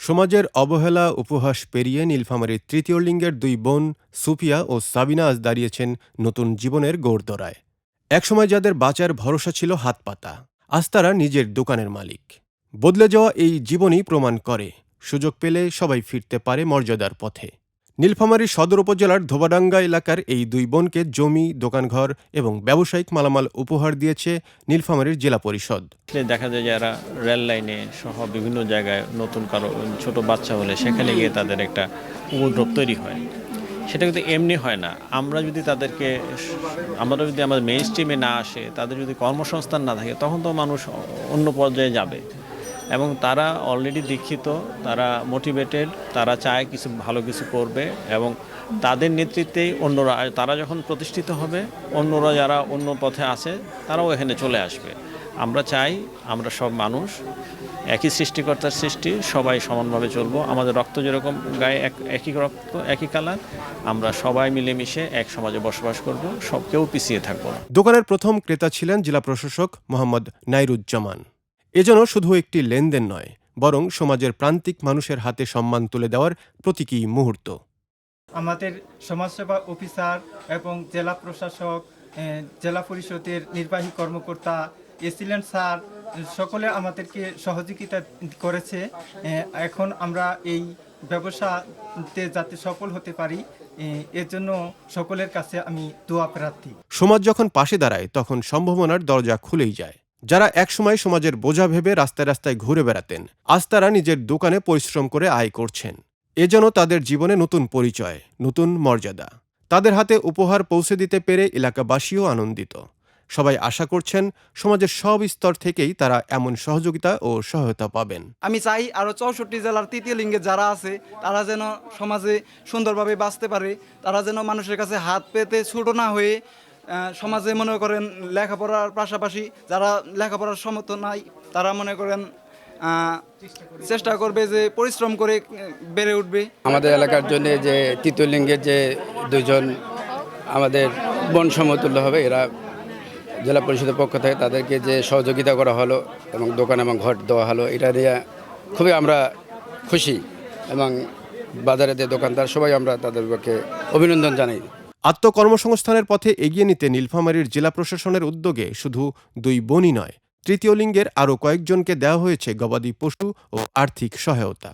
সমাজের অবহেলা উপহাস পেরিয়ে নীলফামারীর তৃতীয় লিঙ্গের দুই বোন সুফিয়া ও সাবিনা আজ দাঁড়িয়েছেন নতুন জীবনের গোড়দোড়ায়। একসময় যাদের বাঁচার ভরসা ছিল হাত পাতা, আজ তারা নিজের দোকানের মালিক। বদলে যাওয়া এই জীবনই প্রমাণ করে সুযোগ পেলে সবাই ফিরতে পারে মর্যাদার পথে। নীলফামারী সদর উপজেলার ধোবাডাঙ্গা এলাকার এই দুই বোনকে জমি, দোকানঘর এবং ব্যবসায়িক মালামাল উপহার দিয়েছে নীলফামারীর জেলা পরিষদ। দেখা যায় যারা রেল লাইনে সহ বিভিন্ন জায়গায় নতুন কারো ছোট বাচ্চা হলে সেখানে গিয়ে তাদের একটা উপদ্রব তৈরি হয়। সেটা কিন্তু এমনি হয় না। আমরা যদি আমাদের মেইন স্ট্রিমে না আসে, তাদের যদি কর্মসংস্থান না থাকে, তখন তো মানুষ অন্য পর্যায়ে যাবে। এবং তারা অলরেডি দীক্ষিত, তারা মোটিভেটেড, তারা চায় কিছু ভালো কিছু করবে এবং তাদের নেতৃত্বেই অন্যরা, তারা যখন প্রতিষ্ঠিত হবে, অন্যরা যারা অন্য পথে আছে তারাও এখানে চলে আসবে। আমরা চাই আমরা সব মানুষ একই সৃষ্টিকর্তার সৃষ্টি, সবাই সমানভাবে চলবো। আমাদের রক্ত যেরকম গায়ে একই রক্ত, একই কালার, আমরা সবাই মিলেমিশে এক সমাজে বসবাস করব, কেউ পিছিয়ে থাকবো না। দোকানের প্রথম ক্রেতা ছিলেন জেলা প্রশাসক মোহাম্মদ নাইরুজ্জামান। এজন্য শুধু একটি লেনদেন নয়, বরং সমাজের প্রান্তিক মানুষের হাতে সম্মান তুলে দেওয়ার প্রতীকী মুহূর্ত। আমাদের সমাজসেবা অফিসার এবং জেলা প্রশাসক, জেলা পরিষদের নির্বাহী কর্মকর্তা, এসিলেন্ট স্যার সকলে আমাদেরকে সহযোগিতা করেছে। এখন আমরা এই ব্যবসাতে যাতে সফল হতে পারি, এর জন্য সকলের কাছে আমি দোয়া প্রার্থী। সমাজ যখন পাশে দাঁড়ায়, তখন সম্ভাবনার দরজা খুলেই যায়। যারা একসময় সমাজের বোঝা ভেবে রাস্তায় রাস্তায় ঘুরে বেড়াতেন, আজ তারা নিজের দোকানে পরিশ্রম করে আয় করছেন। এজন্য তাদের জীবনে নতুন পরিচয়, নতুন মর্যাদা। তাদের হাতে উপহার পৌঁছে দিতে পেরে এলাকাবাসীও আনন্দিত। সবাই আশা করছেন সমাজের সব স্তর থেকেই তারা এমন সহযোগিতা ও সহায়তা পাবেন। আমি চাই আরও 64 জেলার তৃতীয় লিঙ্গে যারা আছে তারা যেন সমাজে সুন্দরভাবে বাঁচতে পারে, তারা যেন মানুষের কাছে হাত পেতে ছোট না হয়ে সমাজে মনে করেন লেখাপড়ার পাশাপাশি যারা লেখাপড়ার সমর্থ নাই তারা মনে করেন চেষ্টা করবে যে পরিশ্রম করে বেড়ে উঠবে। আমাদের এলাকার জন্য যে তৃতীয় লিঙ্গের যে দুইজন আমাদের বোন সমতুল্য হবে, এরা জেলা পরিষদের পক্ষ থেকে তাদেরকে যে সহযোগিতা করা হলো এবং দোকান এবং ঘর দেওয়া হলো, এটা নিয়ে খুবই আমরা খুশি এবং বাজারে যে দোকানদার সবাই আমরা তাদেরকে অভিনন্দন জানাই। আত্মকর্মসংস্থানের পথে এগিয়ে নিতে নীলফামারীর জেলা প্রশাসনের উদ্যোগে শুধু দুই বোনই নয়, তৃতীয় লিঙ্গের আরও কয়েকজনকে দেওয়া হয়েছে গবাদি পশু ও আর্থিক সহায়তা।